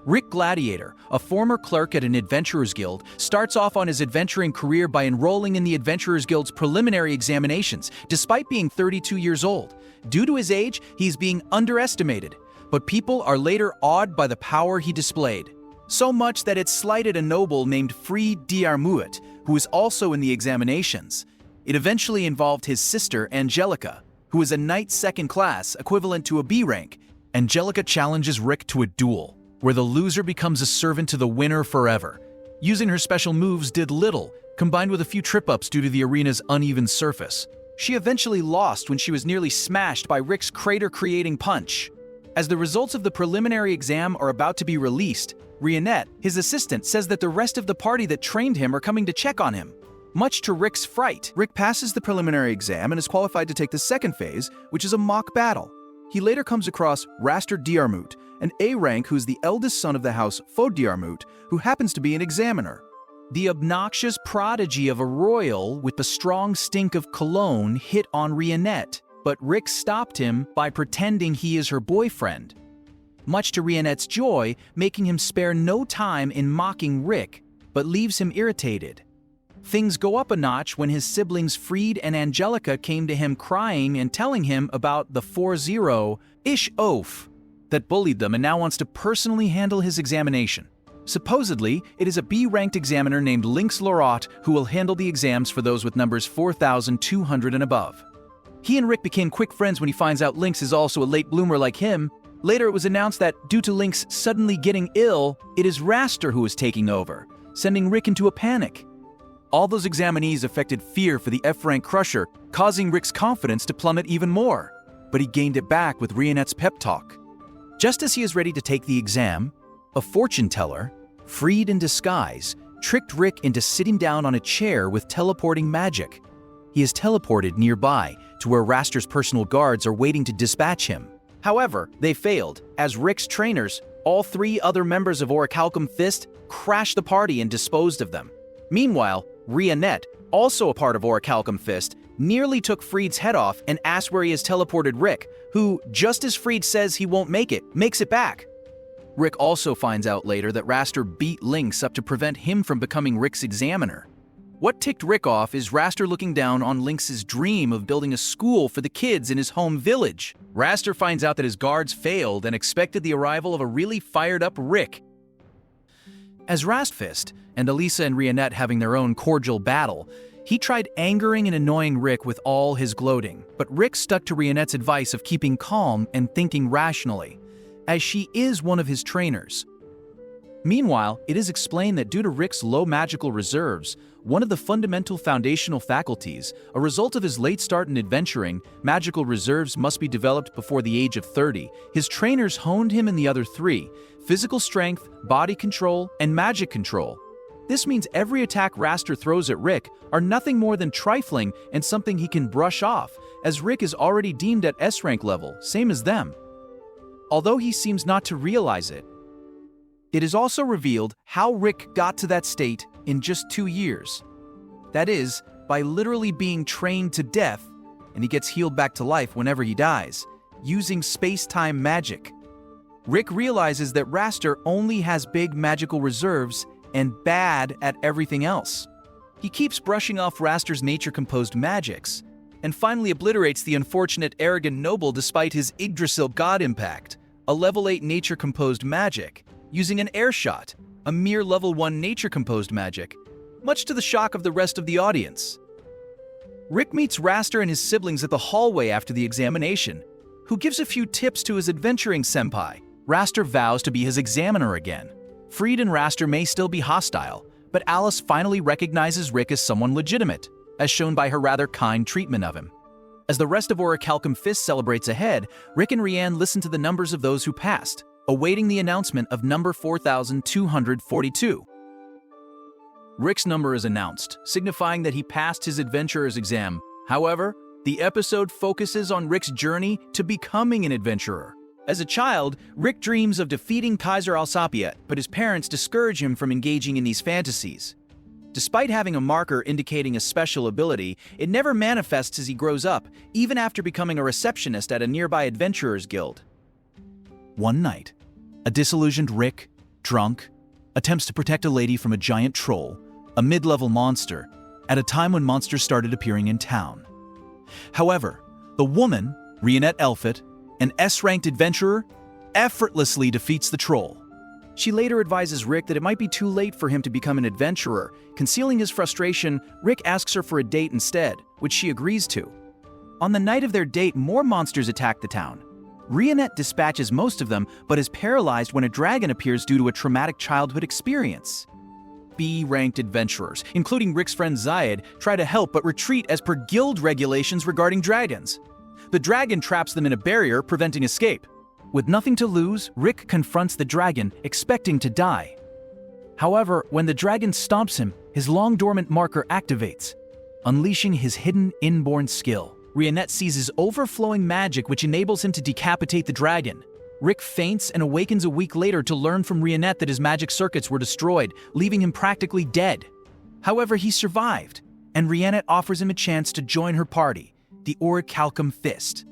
Rick Gladiator, a former clerk at an Adventurers Guild, starts off on his adventuring career by enrolling in the Adventurers Guild's preliminary examinations, despite being 32 years old. Due to his age, he's being underestimated, but people are later awed by the power he displayed. So much that it slighted a noble named Fried Diarmuid, who was also in the examinations. It eventually involved his sister, Angelica, who is a knight second class, equivalent to a B rank. Angelica challenges Rick to a duel, where the loser becomes a servant to the winner forever. Using her special moves did little, combined with a few trip-ups due to the arena's uneven surface. She eventually lost when she was nearly smashed by Rick's crater-creating punch. As the results of the preliminary exam are about to be released, Rionette, his assistant, says that the rest of the party that trained him are coming to check on him. Much to Rick's fright, Rick passes the preliminary exam and is qualified to take the second phase, which is a mock battle. He later comes across Raster Diarmuid, an A rank who is the eldest son of the house Fod Diarmuid, who happens to be an examiner. The obnoxious prodigy of a royal with the strong stink of cologne hit on Rionette, but Rick stopped him by pretending he is her boyfriend. Much to Rionette's joy, making him spare no time in mocking Rick, but leaves him irritated. Things go up a notch when his siblings Fried and Angelica came to him crying and telling him about the 4-0-ish oaf that bullied them and now wants to personally handle his examination. Supposedly, it is a B-ranked examiner named Lynx Lorot who will handle the exams for those with numbers 4,200 and above. He and Rick became quick friends when he finds out Lynx is also a late bloomer like him. Later, it was announced that due to Lynx suddenly getting ill, it is Raster who is taking over, sending Rick into a panic. All those examinees affected fear for the F-rank crusher, causing Rick's confidence to plummet even more. But he gained it back with Rionette's pep talk. Just as he is ready to take the exam, a fortune teller, freed in disguise, tricked Rick into sitting down on a chair with teleporting magic. He is teleported nearby to where Raster's personal guards are waiting to dispatch him. However, they failed, as Rick's trainers, all three other members of Orichalcum Fist, crashed the party and disposed of them. Meanwhile, Rionette, also a part of Orichalcum Fist, nearly took Fried's head off and asked where he has teleported Rick, who, just as Fried says he won't make it, makes it back. Rick also finds out later that Raster beat Lynx up to prevent him from becoming Rick's examiner. What ticked Rick off is Raster looking down on Lynx's dream of building a school for the kids in his home village. Raster finds out that his guards failed and expected the arrival of a really fired-up Rick. As Rastfist, and Elisa and Rionette having their own cordial battle, he tried angering and annoying Rick with all his gloating, but Rick stuck to Rionette's advice of keeping calm and thinking rationally, as she is one of his trainers. Meanwhile, it is explained that due to Rick's low magical reserves, one of the fundamental foundational faculties, a result of his late start in adventuring, magical reserves must be developed before the age of 30. His trainers honed him in the other three: physical strength, body control, and magic control. This means every attack Raster throws at Rick are nothing more than trifling and something he can brush off, as Rick is already deemed at S-rank level, same as them. Although he seems not to realize it, it is also revealed how Rick got to that state in just 2 years. That is, by literally being trained to death, and he gets healed back to life whenever he dies, using space-time magic. Rick realizes that Raster only has big magical reserves and bad at everything else. He keeps brushing off Raster's nature-composed magics, and finally obliterates the unfortunate arrogant noble despite his Yggdrasil God impact, a level 8 nature-composed magic, using an air shot, a mere level 1 nature-composed magic, much to the shock of the rest of the audience. Rick meets Raster and his siblings at the hallway after the examination, who gives a few tips to his adventuring senpai. Raster vows to be his examiner again. Fried and Raster may still be hostile, but Alice finally recognizes Rick as someone legitimate, as shown by her rather kind treatment of him. As the rest of Orichalcum Fist celebrates ahead, Rick and Rianne listen to the numbers of those who passed, awaiting the announcement of number 4,242. Rick's number is announced, signifying that he passed his adventurer's exam. However, the episode focuses on Rick's journey to becoming an adventurer. As a child, Rick dreams of defeating Kaiser Alsapiet, but his parents discourage him from engaging in these fantasies. Despite having a marker indicating a special ability, it never manifests as he grows up, even after becoming a receptionist at a nearby Adventurers Guild. One night, a disillusioned Rick, drunk, attempts to protect a lady from a giant troll, a mid-level monster, at a time when monsters started appearing in town. However, the woman, Rionette Elfit, an S-ranked adventurer, effortlessly defeats the troll. She later advises Rick that it might be too late for him to become an adventurer. Concealing his frustration, Rick asks her for a date instead, which she agrees to. On the night of their date, more monsters attack the town. Rionette dispatches most of them, but is paralyzed when a dragon appears due to a traumatic childhood experience. B-ranked adventurers, including Rick's friend Zayed, try to help but retreat as per guild regulations regarding dragons. The dragon traps them in a barrier, preventing escape. With nothing to lose, Rick confronts the dragon, expecting to die. However, when the dragon stomps him, his long-dormant marker activates, unleashing his hidden inborn skill. Rionette seizes overflowing magic which enables him to decapitate the dragon. Rick faints and awakens a week later to learn from Rionette that his magic circuits were destroyed, leaving him practically dead. However, he survived, and Rionette offers him a chance to join her party, the Orichalcum Fist.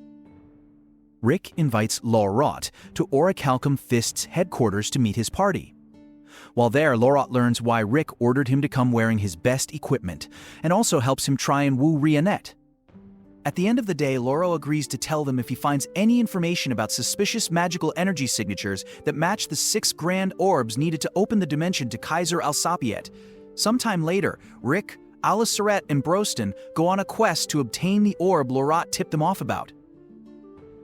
Rick invites Laurent to Orichalcum Fist's headquarters to meet his party. While there, Laurent learns why Rick ordered him to come wearing his best equipment, and also helps him try and woo Rionette. At the end of the day, Laurent agrees to tell them if he finds any information about suspicious magical energy signatures that match the 6 grand orbs needed to open the dimension to Kaiser Alsapiet. Sometime later, Rick, Alisaret, and Broston go on a quest to obtain the orb Laurent tipped them off about.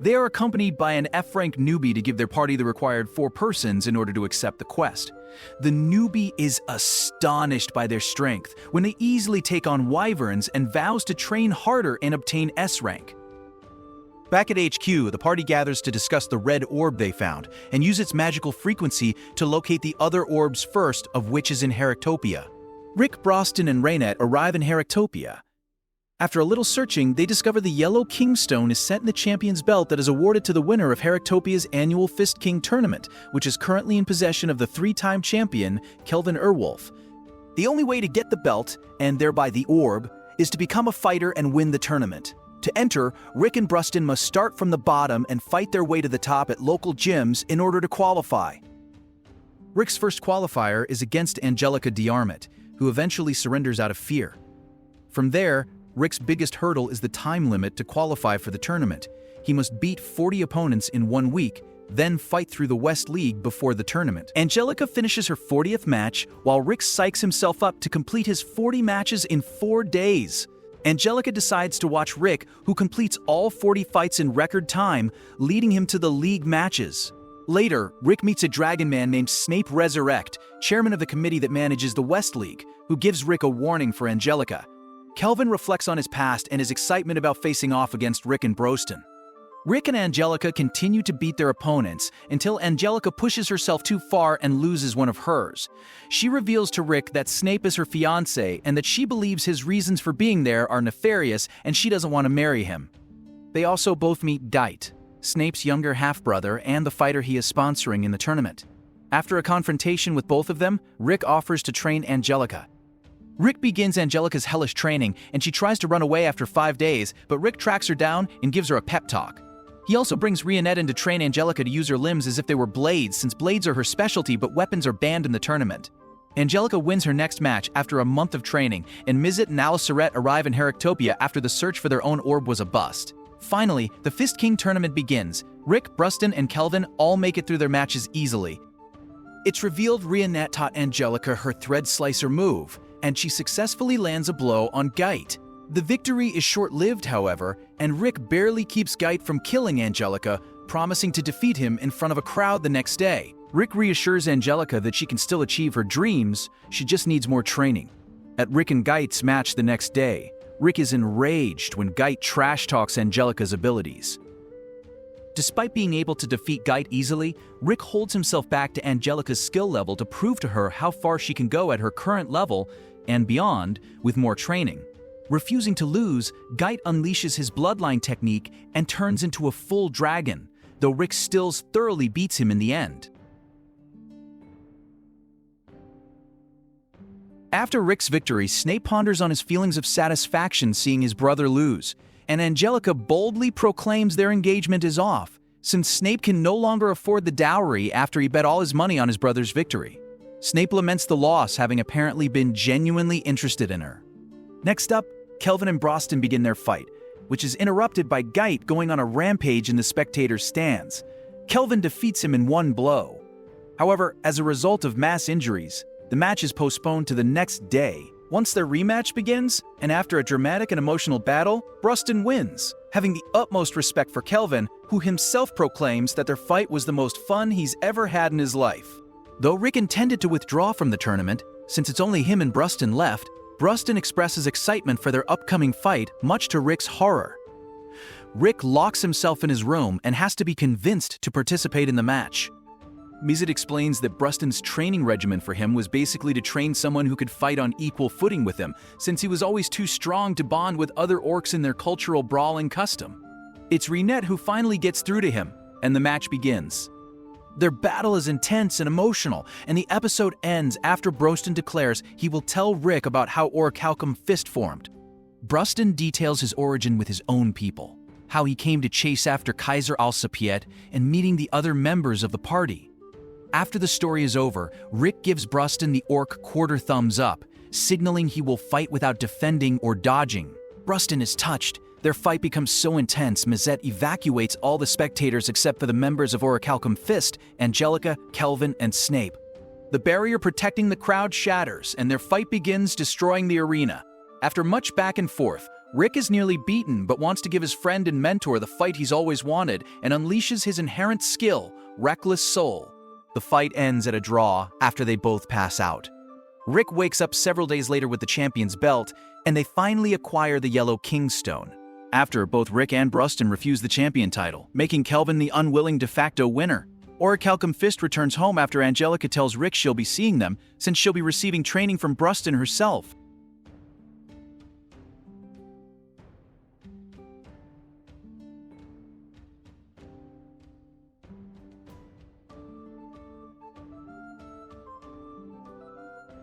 They are accompanied by an F-rank newbie to give their party the required 4 persons in order to accept the quest. The newbie is astonished by their strength when they easily take on wyverns and vows to train harder and obtain S-rank. Back at HQ, the party gathers to discuss the red orb they found and use its magical frequency to locate the other orbs first, of which is in Heractopia. Rick, Broston, and Rionette arrive in Heractopia. After a little searching, they discover the yellow kingstone is set in the champion's belt that is awarded to the winner of Heractopia's annual Fist King tournament, which is currently in possession of the 3-time champion, Kelvin Erwolf. The only way to get the belt, and thereby the orb, is to become a fighter and win the tournament. To enter, Rick and Broston must start from the bottom and fight their way to the top at local gyms in order to qualify. Rick's first qualifier is against Angelica Diarmid, who eventually surrenders out of fear. From there, Rick's biggest hurdle is the time limit to qualify for the tournament. He must beat 40 opponents in 1 week, then fight through the West League before the tournament. Angelica finishes her 40th match, while Rick psychs himself up to complete his 40 matches in 4 days. Angelica decides to watch Rick, who completes all 40 fights in record time, leading him to the league matches. Later, Rick meets a dragon man named Snape Resurrect, chairman of the committee that manages the West League, who gives Rick a warning for Angelica. Kelvin reflects on his past and his excitement about facing off against Rick and Broston. Rick and Angelica continue to beat their opponents until Angelica pushes herself too far and loses one of hers. She reveals to Rick that Snape is her fiancé and that she believes his reasons for being there are nefarious and she doesn't want to marry him. They also both meet Dite, Snape's younger half-brother and the fighter he is sponsoring in the tournament. After a confrontation with both of them, Rick offers to train Angelica. Rick begins Angelica's hellish training, and she tries to run away after 5 days, but Rick tracks her down and gives her a pep talk. He also brings Rionette in to train Angelica to use her limbs as if they were blades, since blades are her specialty but weapons are banned in the tournament. Angelica wins her next match after a month of training, and Mizet and Alisaret arrive in Heractopia after the search for their own orb was a bust. Finally, the Fist King tournament begins. Rick, Broston, and Kelvin all make it through their matches easily. It's revealed Rionette taught Angelica her Thread Slicer move, and she successfully lands a blow on Geit. The victory is short-lived, however, and Rick barely keeps Geit from killing Angelica, promising to defeat him in front of a crowd the next day. Rick reassures Angelica that she can still achieve her dreams, she just needs more training. At Rick and Geit's match the next day, Rick is enraged when Geit trash-talks Angelica's abilities. Despite being able to defeat Geit easily, Rick holds himself back to Angelica's skill level to prove to her how far she can go at her current level and beyond with more training. Refusing to lose, Geit unleashes his bloodline technique and turns into a full dragon, though Rick still thoroughly beats him in the end. After Rick's victory, Snape ponders on his feelings of satisfaction seeing his brother lose, and Angelica boldly proclaims their engagement is off, since Snape can no longer afford the dowry after he bet all his money on his brother's victory. Snape laments the loss, having apparently been genuinely interested in her. Next up, Kelvin and Broston begin their fight, which is interrupted by Geit going on a rampage in the spectators' stands. Kelvin defeats him in one blow. However, as a result of mass injuries, the match is postponed to the next day. Once their rematch begins, and after a dramatic and emotional battle, Broston wins, having the utmost respect for Kelvin, who himself proclaims that their fight was the most fun he's ever had in his life. Though Rick intended to withdraw from the tournament, since it's only him and Broston left, Broston expresses excitement for their upcoming fight, much to Rick's horror. Rick locks himself in his room and has to be convinced to participate in the match. Misjudged explains that Broston's training regimen for him was basically to train someone who could fight on equal footing with him, since he was always too strong to bond with other orcs in their cultural brawling custom. It's Renette who finally gets through to him, and the match begins. Their battle is intense and emotional, and the episode ends after Broston declares he will tell Rick about how Orichalcum Fist formed. Broston details his origin with his own people, how he came to chase after Kaiser Alsapiet and meeting the other members of the party. After the story is over, Rick gives Broston the orc quarter thumbs up, signaling he will fight without defending or dodging. Broston is touched. Their fight becomes so intense, Misjudged evacuates all the spectators except for the members of Orichalcum Fist, Angelica, Kelvin, and Snape. The barrier protecting the crowd shatters, and their fight begins, destroying the arena. After much back and forth, Rick is nearly beaten but wants to give his friend and mentor the fight he's always wanted and unleashes his inherent skill, Reckless Soul. The fight ends at a draw after they both pass out. Rick wakes up several days later with the champion's belt, and they finally acquire the Yellow King's Stone. After, both Rick and Broston refuse the champion title, making Kelvin the unwilling de facto winner. Orichalcum Fist returns home after Angelica tells Rick she'll be seeing them, since she'll be receiving training from Broston herself.